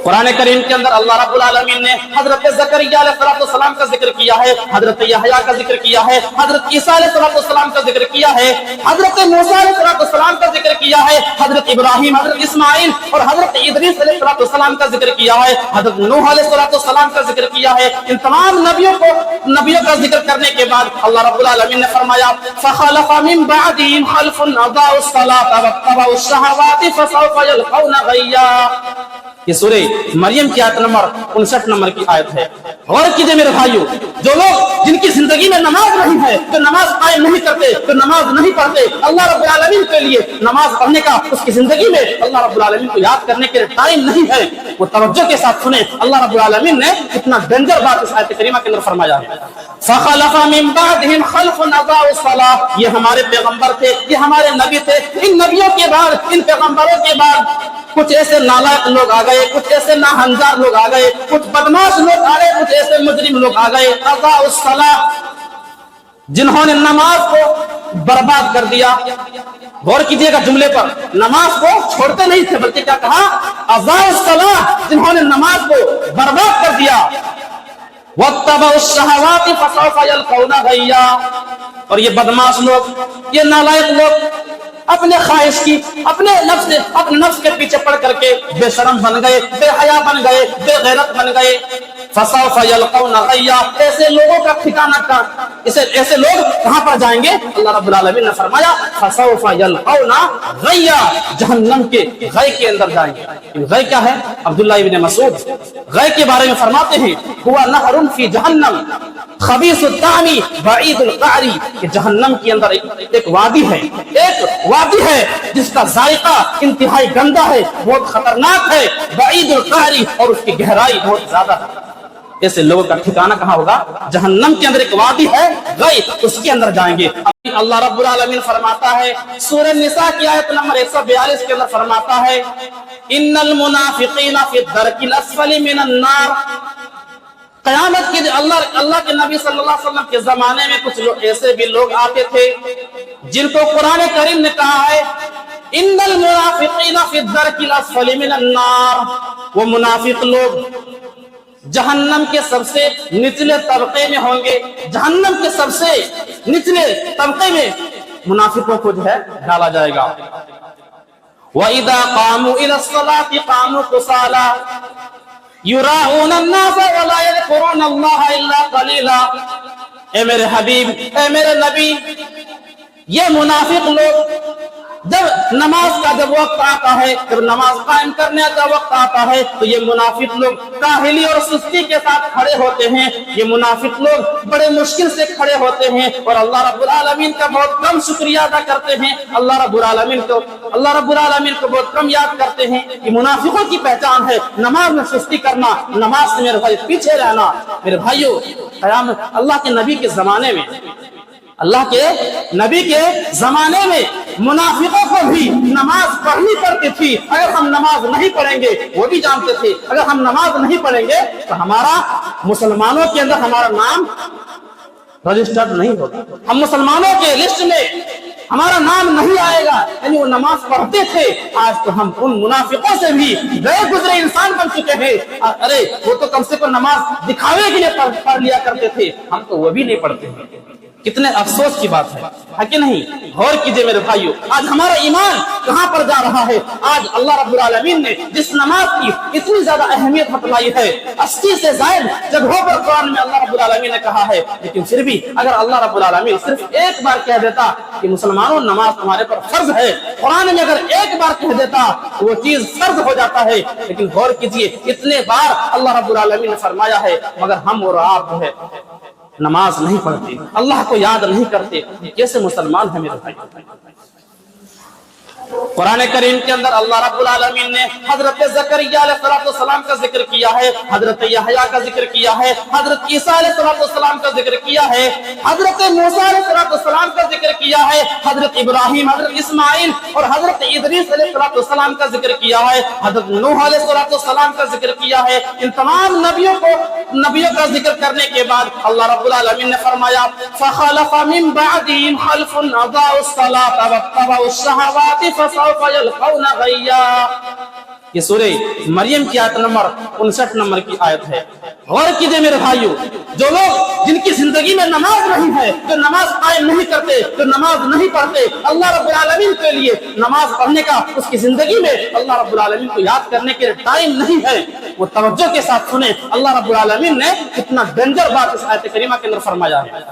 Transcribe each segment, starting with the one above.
قرآن کریم کے اندر اللہ رب العالمین نے حضرت زکریا علیہ السلام کا ذکر کیا ہے، حضرت یحییٰ کا ذکر کیا ہے، حضرت عیسیٰ علیہ السلام کا ذکر کیا ہے، حضرت موسیٰ علیہ السلام کا ذکر کیا ہے، حضرت ابراہیم، حضرت اسماعیل اور حضرت ادریس علیہ السلام کا ذکر کیا ہے، حضرت نوح علیہ السلام کا ذکر کیا ہے۔ ان تمام نبیوں کا ذکر کرنے کے بعد اللہ رب العالمین نے فرمایا فخلف من بعدهم خلف اضاعوا الصلاة واتبعوا الشهوات فسوف يلقون غیا۔ یہ سورہ مریم کی آیت نمبر 59 نمبر کی آیت ہے۔ غور کیجئے میرے بھائیو، جو لوگ جن کی زندگی میں نماز نہیں ہے، جو نماز قائم نہیں کرتے، جو نماز نہیں پڑھتے، اللہ رب العالمین کے لیے نماز پڑھنے کا اس کی زندگی میں اللہ رب العالمین کو یاد کرنے کے لیے ٹائم نہیں ہے، وہ توجہ کے ساتھ سنیں اللہ رب العالمین نے کتنا ڈینجر بات اس آیت کریمہ کے اندر فرمایا ہے۔ فخلف من بعدهم خلف اضاعوا الصلاة، یہ ہمارے پیغمبر تھے، یہ ہمارے نبی تھے۔ ان نبیوں کے بعد، ان پیغمبروں کے بعد کچھ ایسے نالائق لوگ آ گئے، کچھ ایسے ناہنجار لوگ آ گئے، کچھ بدماش لوگ آ گئے، کچھ ایسے مجرم لوگ آ گئے، اضاعوا الصلاة، جنہوں نے نماز کو برباد کر دیا۔ غور کیجئے گا جملے پر، نماز کو چھوڑتے نہیں تھے بلکہ کیا کہا، اضاعوا الصلاة، جنہوں نے نماز کو برباد کر دیا۔ واتبعوا الشهوات فسوف يلقون غیا، اور یہ بدماش لوگ، یہ نالائق لوگ اپنے خواہش کی، اپنے نفس کے پیچھے پڑ کر کے بے شرم بن گئے، بے حیا بن گئے، بے غیرت بن گئے۔ فسوف يلقون غیا، ایسے لوگوں کا ٹھکانہ کہاں، ایسے لوگ کہاں پر جائیں گے؟ اللہ رب العالمین نے فرمایا فسوف يلقون غیا، جہنم کے غے کے اندر جائیں گے۔ غے کیا ہے؟ عبداللہ ابن مسعود غے کے بارے میں فرماتے ہیں ہوا نہر فی جہنم خبیث الطعم بعید القعر، کہ جہنم کے اندر ایک وادی ہے جس کا ذائقہ انتہائی گندا ہے، بہت خطرناک ہے، بعید القعر، اور اس کی گہرائی بہت زیادہ ہے۔ ایسے لوگوں کا ٹھکانہ کہاں ہوگا؟ جہنم کے اندر ایک وادی ہے غی، اس کے اندر جائیں گے۔ اللہ رب العالمین فرماتا ہے سورہ نساء کی آیت نمبر 142 کے اندر فرماتا ہے ان المنافقین فی الدرک الاسفل من النار، قیامت کے اللہ کے نبی صلی اللہ علیہ وسلم کے زمانے میں کچھ لوگ ایسے بھی لوگ آتے تھے جن کو قرآن کریم نے کہا ہے ان المنافقین فی الدرک الاسفل من النار، وہ منافق لوگ جہنم کے سب سے نچلے طبقے میں ہوں گے، جہنم کے سب سے نچلے طبقے میں منافقوں کو جو ہے ڈالا جائے گا۔ وَإِذَا قَامُوا إِلَى الصَّلَاةِ قَامُوا كُسَالَىٰ يُرَاءُونَ النَّاسَ وَلَا يَذْكُرُونَ اللَّهَ إِلَّا قَلِيلًا۔ اے میرے حبیب، اے میرے نبی، یہ منافق لوگ جب نماز کا جب وقت آتا ہے، جب نماز قائم کرنے کا وقت آتا ہے تو یہ منافق لوگ کاہلی اور سستی کے ساتھ کھڑے ہوتے ہیں، یہ منافق لوگ بڑے مشکل سے کھڑے ہوتے ہیں اور اللہ رب العالمین کا بہت کم شکریہ ادا کرتے ہیں، اللہ رب العالمین کو بہت کم یاد کرتے ہیں۔ یہ منافقوں کی پہچان ہے، نماز میں سستی کرنا، نماز سے میرے بھائی پیچھے رہنا۔ میرے بھائیو، قیامت اللہ کے نبی کے زمانے میں، اللہ کے نبی کے زمانے میں منافقوں کو بھی نماز پڑھنی پڑتی تھی۔ اگر ہم نماز نہیں پڑھیں گے، وہ بھی جانتے تھے اگر ہم نماز نہیں پڑھیں گے تو ہمارا مسلمانوں کے اندر ہمارا نام رجسٹرڈ نہیں ہوگا، ہم مسلمانوں کے لسٹ میں ہمارا نام نہیں آئے گا۔ یعنی وہ نماز پڑھتے تھے، آج تو ہم ان منافقوں سے بھی گئے گزرے انسان بن چکے ہیں۔ ارے وہ تو کم سے کم نماز دکھاوے کے لیے پڑھ لیا کرتے تھے، ہم تو وہ بھی نہیں پڑھتے ہیں۔ کتنے افسوس کی بات ہے کہ نہیں؟ غور کیجئے میرے بھائیو، آج ہمارا ایمان کہاں پر جا رہا ہے؟ آج اللہ رب العالمین نے جس نماز کی اتنی زیادہ اہمیت بتلائی ہے، 80 سے زائد جگہوں پر قرآن میں اللہ رب العالمین نے کہا ہے، لیکن پھر بھی اگر اللہ رب العالمین صرف ایک بار کہہ دیتا کہ مسلمانوں نماز تمہارے پر فرض ہے، قرآن میں اگر ایک بار کہہ دیتا وہ چیز فرض ہو جاتا ہے، لیکن غور کیجئے اتنے بار اللہ رب العالمین نے فرمایا ہے، مگر ہم اور آپ جو ہے نماز نہیں پڑھتے، اللہ کو یاد نہیں کرتے، کیسے مسلمان ہیں میرے بھائی؟ قرآن کریم کے اندر اللہ رب العالمین نے حضرت زکریا علیہ السلام کا ذکر کیا ہے، حضرت یحییٰ کا ذکر کیا ہے، حضرت عیسیٰ علیہ السلام کا ذکر کیا ہے، حضرت موسیٰ علیہ السلام کا ذکر کیا ہے، حضرت ابراہیم، حضرت اسماعیل اور حضرت ادریس علیہ السلام کا ذکر کیا ہے، حضرت نوح علیہ السلام کا ذکر کیا ہے۔ ان تمام نبیوں کا ذکر کرنے کے بعد اللہ رب العالمین نے فرمایا فَخَلَفَ مِن بَعْدِهِمْ خَلْفٌ أَضَاعُوا الصَّلَاةَ وَاتَّبَعُوا الشَّهَوَاتِ فَسَوْفَ فسوف يلقون غيا. یہ سورہ مریم کی آیت نمبر 59 نمبر کی آیت ہے. غور کیجئے میرے بھائیو، جو لوگ جن کی زندگی میں نماز نہیں ہے، جو نماز قائم نہیں کرتے، جو نماز نہیں پڑھتے، اللہ رب العالمین کے لیے نماز پڑھنے کا اس کی زندگی میں اللہ رب العالمین کو یاد کرنے کے ٹائم نہیں ہے، وہ توجہ کے ساتھ سنیں اللہ رب العالمین نے کتنا ڈینجر بات اس آیت کریمہ کے اندر فرمایا ہے.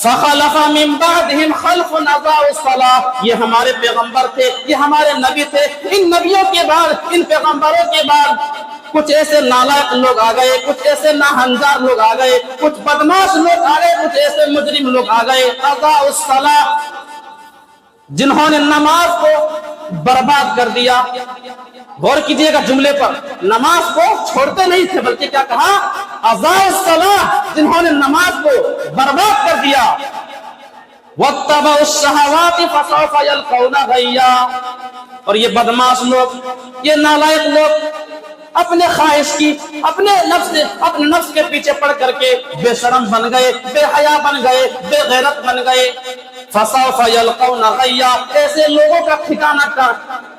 فخلف من بعدهم خلف اضاعوا الصلاة. یہ ہمارے پیغمبر تھے، یہ ہمارے نبی تھے. ان نبیوں کے بعد، ان پیغمبروں کے بعد کچھ ایسے نالائق لوگ آ گئے، کچھ ایسے ناہنجار لوگ آ گئے، کچھ بدماش لوگ آ گئے، کچھ ایسے مجرم لوگ آ گئے. اضاعوا الصلاة، جنہوں نے نماز کو برباد کر دیا. غور کیجئے گا جملے پر، نماز کو چھوڑتے نہیں تھے بلکہ کیا کہا؟ اضاعوا الصلاة، جنہوں نے نماز کو برباد کر دیا. واتبعوا الشہوات فسوف یلقون غیا. اور یہ بدماش لوگ، یہ نالائق لوگ اپنے خواہش کی، اپنے نفس کے پیچھے پڑ کر کے بے شرم بن گئے، بے حیا بن گئے، بے غیرت بن گئے. فسوف یلقون غیا. ایسے لوگوں کا ٹھکانہ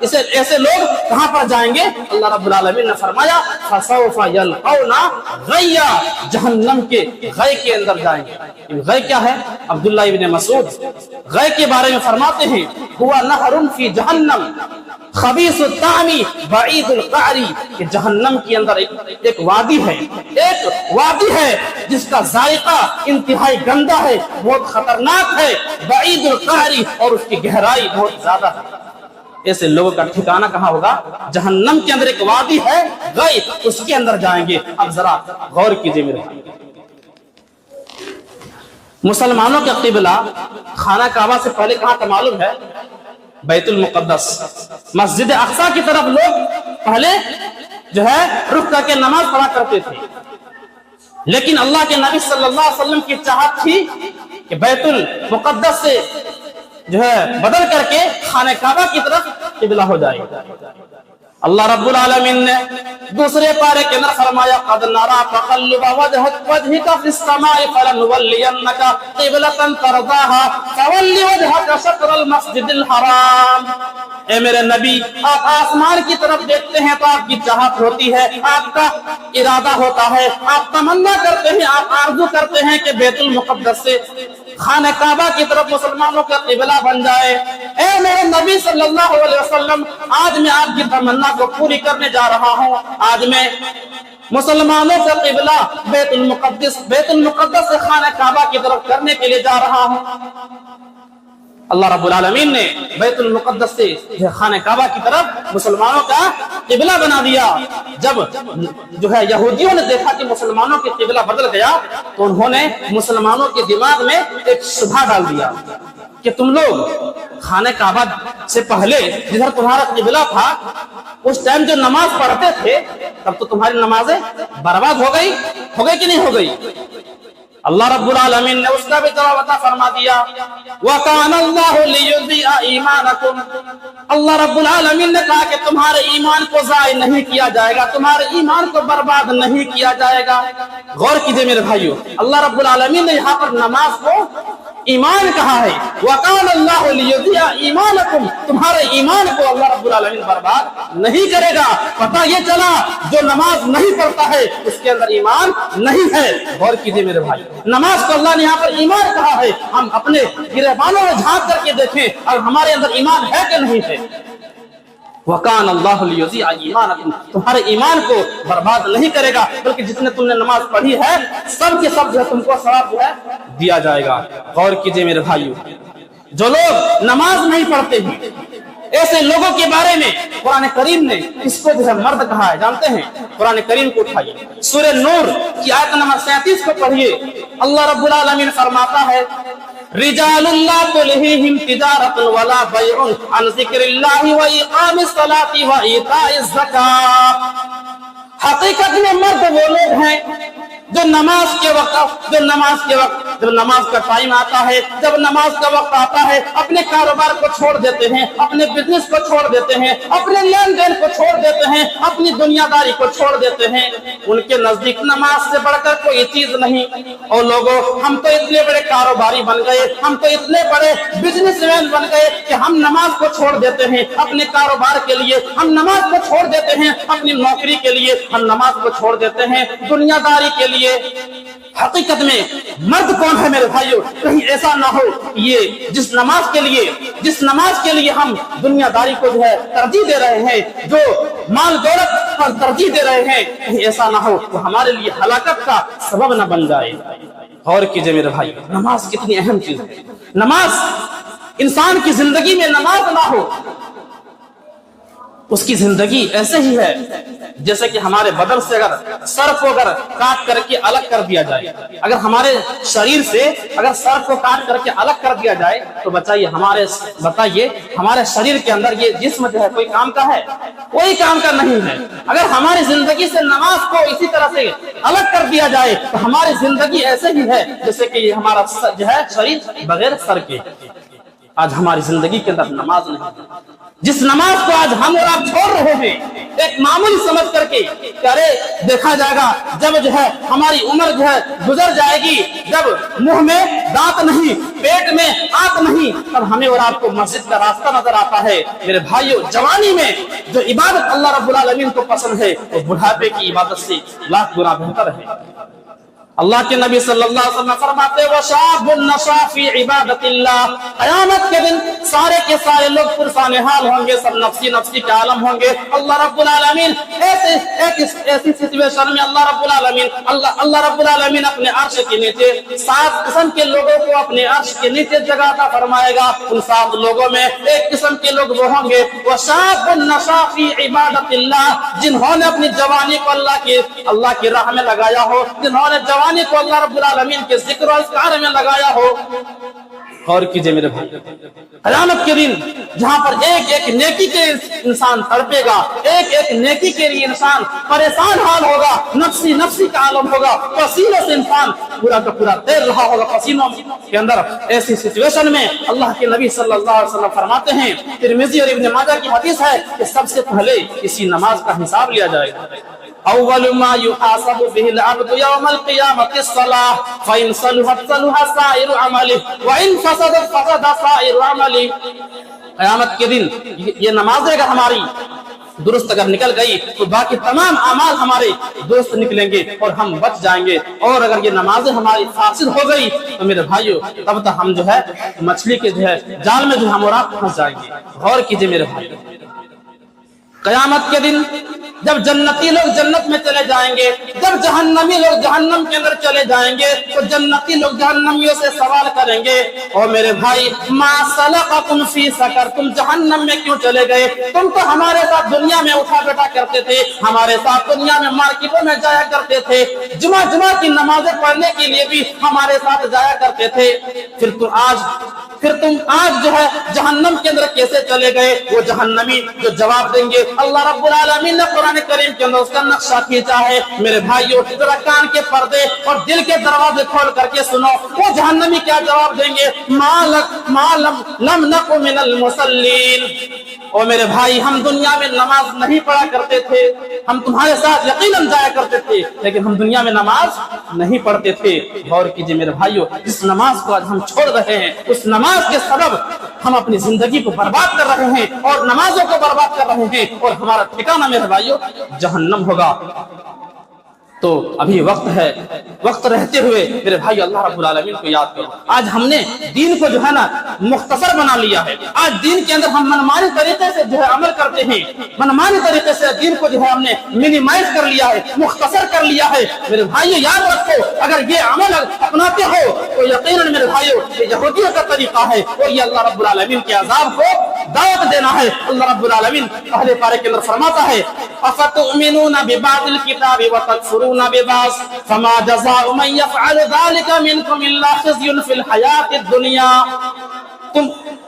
ایسے لوگ کہاں پر جائیں گے؟ اللہ رب العالمین نے فرمایا فسوف یلقون غیا، جہنم کے غے کے اندر جائیں گے. غے کیا ہے؟ عبداللہ ابن مسعود غے کے بارے میں فرماتے ہیں ہوا نہر فی جہنم خبیث الطعم بعید القعر، کہ جہنم کے اندر ایک وادی ہے جس کا ذائقہ انتہائی گندا ہے، بہت خطرناک ہے. بعید القعر، اور اس کی گہرائی بہت زیادہ ہے. ایسے لوگوں کا ٹھکانہ کہاں ہوگا؟ جہنم کے اندر ایک وادی ہے غی، اس کے اندر جائیں گے. اب ذرا غور کیجئے میرے بھائی، مسلمانوں کا قبلہ خانہ کعبہ سے پہلے کہاں کا معلوم ہے؟ بیت المقدس، مسجد اقصی کی طرف لوگ پہلے جو ہے رخ کر کے نماز پڑھا کرتے تھے. لیکن اللہ کے نبی صلی اللہ علیہ وسلم کی چاہت تھی کہ بیت المقدس سے جو ہے بدل کر کے خانہ کعبہ کی طرف قبلہ ہو جائے. اللہ رب العالمین نے دوسرے پارے کے اندر فرمایا قد نرى تقلب وجهك في السماء فلنولينك قبلة ترضاها فول وجهك شطر المسجد الحرام. اے میرے نبی، آپ آسمان کی طرف دیکھتے ہیں تو آپ کی چاہت ہوتی ہے، آپ کا ارادہ ہوتا ہے، آپ تمنا کرتے ہیں، آپ آرزو کرتے ہیں کہ بیت المقدس سے خانہ کعبہ کی طرف مسلمانوں کا قبلہ بن جائے. اے میرے نبی صلی اللہ علیہ وسلم، آج میں آپ کی تمنا کو پوری کرنے جا رہا ہوں. آج میں مسلمانوں کا قبلہ بیت المقدس سے خانہ کعبہ کی طرف کرنے کے لیے جا رہا ہوں. اللہ رب العالمین نے بیت المقدس سے خانہ کعبہ کی طرف مسلمانوں کا قبلہ بنا دیا. جب جو ہے یہودیوں نے دیکھا کہ مسلمانوں کے قبلہ بدل گیا تو انہوں نے مسلمانوں کے دماغ میں ایک شبہ ڈال دیا کہ تم لوگ خانہ کعبہ سے پہلے جدھر تمہارا قبلہ تھا اس ٹائم جو نماز پڑھتے تھے تب تو تمہاری نمازیں برباد ہو گئی کہ نہیں ہو گئی؟ اللہ رب العالمین نے اس کا بھی جواب عطا فرما دیا وَكَانَ اللَّهُ لِيُضِيعَ إِيمَانَكُمْ. اللہ رب العالمین نے کہا کہ تمہارے ایمان کو ضائع نہیں کیا جائے گا، تمہارے ایمان کو برباد نہیں کیا جائے گا. غور کیجئے میرے بھائیو، اللہ رب العالمین نے یہاں پر نماز کو ایمان کہا ہے. وَكَانَ اللَّهُ لِيُضِيعَ إِيمَانَكُمْ، تمہارے ایمان کو اللہ رب العالمین برباد نہیں کرے گا. پتہ یہ چلا جو نماز نہیں پڑھتا ہے اس کے اندر ایمان نہیں ہے. غور کیجئے میرے بھائی، نماز کو اللہ نے یہاں پر ایمان کہا ہے. ہم اپنے گریبانوں میں جھانک کر کے دیکھیں اور ہمارے اندر ایمان ہے کہ نہیں ہے. وَكَانَ اللَّهُ لِيُضِيعَ إِيمَانَكُمْ، تمہارے ایمان کو برباد نہیں کرے گا بلکہ جتنے تم نے نماز پڑھی ہے سب کے سب جو ہے تم کو ثواب جو ہے دیا جائے گا. غور کیجئے میرے بھائیو، جو لوگ نماز نہیں پڑھتے ہیں ایسے لوگوں کے بارے میں قرآن کریم نے اس کو جو ہے مرد کہا ہے. جانتے ہیں؟ قرآن کریم کو اٹھائیے، سورہ نور کی آیت نمبر 37 کو پڑھیے. اللہ رب العالمین فرماتا ہے رجال لا تلہیہم تجارت ولا بیع عن ذکر اللہ وإقام الصلاة وإیتاء الزکاة. حقیقت میں مرد وہ لوگ ہیں جو نماز کے وقت جب نماز کا ٹائم آتا ہے، جب نماز کا وقت آتا ہے، اپنے کاروبار کو چھوڑ دیتے ہیں، اپنے بزنس کو چھوڑ دیتے ہیں، اپنے لین دین کو چھوڑ دیتے ہیں، اپنی دنیا داری کو چھوڑ دیتے ہیں۔ ان کے نزدیک نماز سے بڑھ کر کوئی چیز نہیں۔ اور لوگوں، ہم تو اتنے بڑے کاروباری بن گئے، ہم تو اتنے بڑے بزنس مین بن گئے کہ ہم نماز کو چھوڑ دیتے ہیں اپنے کاروبار کے لیے، ہم نماز کو چھوڑ دیتے ہیں اپنی نوکری کے لیے، ہم نماز کو چھوڑ دیتے ہیں دنیا داری کے لیے۔ حقیقت میں مرد کون ہے میرے بھائیوں؟ کہیں ایسا نہ ہو یہ جس نماز کے لیے ہم دنیا داری کو جو ہے ترجیح دے رہے ہیں، جو مال دولت پر ترجیح دے رہے ہیں، کہیں ایسا نہ ہو وہ ہمارے لیے ہلاکت کا سبب نہ بن جائے۔ غور کیجئے میرے بھائی، نماز کتنی اہم چیز ہے۔ نماز، انسان کی زندگی میں نماز نہ ہو اس کی زندگی ایسے ہی ہے جیسے کہ ہمارے بدن سے اگر سر کو اگر کاٹ کر کے الگ کر دیا جائے، اگر ہمارے شریر سے اگر سر کو کاٹ کر کے الگ کر دیا جائے تو بتائیے ہمارے شریر کے اندر یہ جسم جو ہے کوئی کام کا ہے؟ کوئی کام کا نہیں ہے۔ اگر ہماری زندگی سے نماز کو اسی طرح سے الگ کر دیا جائے تو ہماری زندگی ایسے ہی ہے جیسے کہ ہمارا جو ہے شریر بغیر سر کے۔ آج ہماری زندگی کے اندر نماز نہیں، جس نماز کو آج ہم اور آپ چھوڑ رہے ہیں ایک معمولی سمجھ کر کے کہ ارے دیکھا جائے گا جب جو ہے ہماری عمر جو ہے گزر جائے گی، جب منہ میں دانت نہیں، پیٹ میں آنکھ نہیں، تب ہمیں اور آپ کو مسجد کا راستہ نظر آتا ہے۔ میرے بھائیوں، جوانی میں جو عبادت اللہ رب العالمین کو پسند ہے وہ بڑھاپے کی عبادت سے لاکھ گنا بہتر ہے۔ اللہ کے نبی صلی اللہ علیہ وسلم فرماتے ہیں وَشَابٌ نَشَأَ فِي عِبَادَةِ اللَّهِ، قیامت کے دن سارے کے سارے لوگ پرسان حال ہوں گے، سب نفسی نفسی کے عالم ہوں گے۔ اللہ رب العالمین ایسی سچویشن میں اللہ رب العالمین اپنے عرش کے نیچے 7 قسم کے لوگوں کو اپنے عرش کے نیچے جگہ عطا فرمائے گا۔ ان 7 لوگوں میں ایک قسم کے لوگ وہ ہوں گے وَشَابٌ نَشَأَ فِي عِبَادَةِ اللَّهِ، جنہوں نے اپنی جوانی کو اللہ کی راہ میں لگایا ہو، جنہوں نے جوانی کو اللہ رب العالمین کے ذکر و اذکار میں لگایا ہو۔ غور کیجئے میرے بھائی، قیامت کے دن جہاں پر ایک ایک نیکی کے انسان تڑپے گا، ایک ایک نیکی کے لیے انسان پریشان حال ہوگا، نفسی نفسی کا عالم ہوگا، پسینوں سے انسان پورا کا پورا تیر رہا ہوگا پسینوں کے اندر۔ ایسی سچویشن میں اللہ کے نبی صلی اللہ علیہ وسلم فرماتے ہیں، ترمذی اور ابن ماجہ کی حدیث ہے کہ سب سے پہلے اسی نماز کا حساب لیا جائے گا۔ اول ما يحاسب به العبد يوم القيامة الصلاة فإن صلحت صلح سائر عمله وإن فسدت فسد سائر عمله۔ قیامت کے دن یہ نمازیں اگر ہماری درست اگر نکل گئی تو باقی تمام اعمال ہمارے درست نکلیں گے اور ہم بچ جائیں گے، اور اگر یہ نمازیں ہماری فاسد ہو گئی تو میرے بھائیوں تب تک ہم جو ہے مچھلی کے جو ہے جال میں جو ہم اور آپ پھنس جائیں گے۔ غور کیجئے میرے بھائیوں، قیامت کے دن جب جنتی لوگ جنت میں چلے جائیں گے، جب جہنمی لوگ جہنم کے اندر چلے جائیں گے تو جنتی لوگ جہنمیوں سے سوال کریں گے، اور میرے بھائی ما سلقکم فی سقر، تم جہنم میں کیوں چلے گئے؟ تم تو ہمارے ساتھ دنیا میں اٹھا بیٹھا کرتے تھے، ہمارے ساتھ دنیا میں مارکیٹوں میں جایا کرتے تھے، جمعہ کی نمازیں پڑھنے کے لیے بھی ہمارے ساتھ جایا کرتے تھے، پھر تم آج جو ہے جہنم کے اندر کیسے چلے گئے؟ وہ جہنمی جو جواب دیں گے، اللہ رب العالمین نے قرآن کریم کے اندر اس کا نقشہ کھینچا ہے۔ میرے بھائیوں ذرا کان کے پردے اور دل کے دروازے کھول کر کے سنو، وہ جہنمی کیا جواب دیں گے؟ لم نکن من المصلین۔ اور میرے بھائی ہم دنیا میں نماز نہیں پڑھا کرتے تھے، ہم تمہارے ساتھ یقیناً جایا کرتے تھے لیکن ہم دنیا میں نماز نہیں پڑھتے تھے۔ غور کیجئے میرے بھائیوں، جس نماز کو آج ہم چھوڑ رہے ہیں اس نماز کے سبب ہم اپنی زندگی کو برباد کر رہے ہیں اور نمازوں کو برباد کر رہے ہیں، اور ہمارا ٹھکانہ میرے بھائیوں جہنم ہوگا۔ تو ابھی وقت رہتے ہوئے میرے بھائی اللہ رب العالمین کو یاد کرو۔ آج ہم نے دین کو جو ہے نا مختصر بنا لیا ہے، آج دین کے اندر ہم منمانی طریقے سے جو ہے عمل کرتے ہیں، منمانی طریقے سے دین کو جو ہے ہم نے منیمائز کر لیا ہے، مختصر کر لیا ہے۔ میرے بھائی یاد رکھو، اگر یہ عمل اپناتے ہو تو یقیناً میرے بھائیوں یہ یہودیوں کا طریقہ ہے، اور یہ اللہ رب العالمین کے عذاب کو دعوت دینا ہے۔ اللہ رب العالمین پہلے پارے کے اندر فرماتا ہے افتؤمنون ببعض الكتاب وتکفرون ببعض فما جزاء من يفعل ذلك منكم الا خزي في الحياة الدنيا۔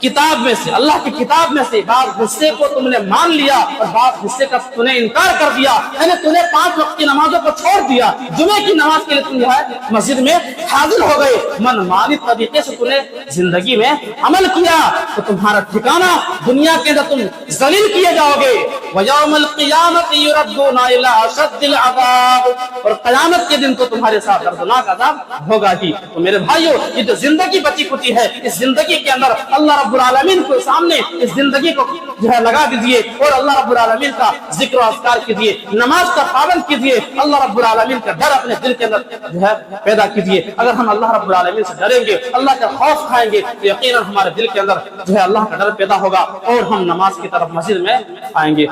کتاب میں سے، اللہ کی کتاب میں سے بعض حصے کو تم نے مان لیا اور بعض حصے کا تم نے انکار کر دیا، یعنی تم نے 5 وقت کی نمازوں کو چھوڑ دیا، جمعے کی نماز کے لیے تم جو ہے مسجد میں حاضر ہو گئے، من مانی طریقے سے تم نے زندگی میں عمل کیا، تو تمہارا ٹھکانہ دنیا کے اندر تم ذلیل کیے جاؤ گے۔ وَيَوْمَ الْقِيَامَةِ يُرَدُّونَ إِلَىٰ أَشَدِّ الْعَذَابِ، اور قیامت کے دن تو تمہارے ساتھ دردناک عذاب ہوگا ہی۔ تو میرے بھائیو، یہ جو زندگی بچی کچی ہے، اس زندگی کے اندر اللہ رب العالمین کو سامنے اس زندگی کو جو ہے لگا دیجئے اور اللہ رب العالمین کا ذکر و اذکار کیجئے، نماز کا پابند کیجئے، اللہ رب العالمین کا ڈر اپنے دل کے اندر جو ہے پیدا کیجئے۔ اگر ہم اللہ رب العالمین سے ڈریں گے، اللہ کا خوف کھائیں گے، تو یقیناً ہمارے دل کے اندر جو ہے اللہ کا ڈر پیدا ہوگا اور ہم نماز کی طرف مسجد میں آئیں گے۔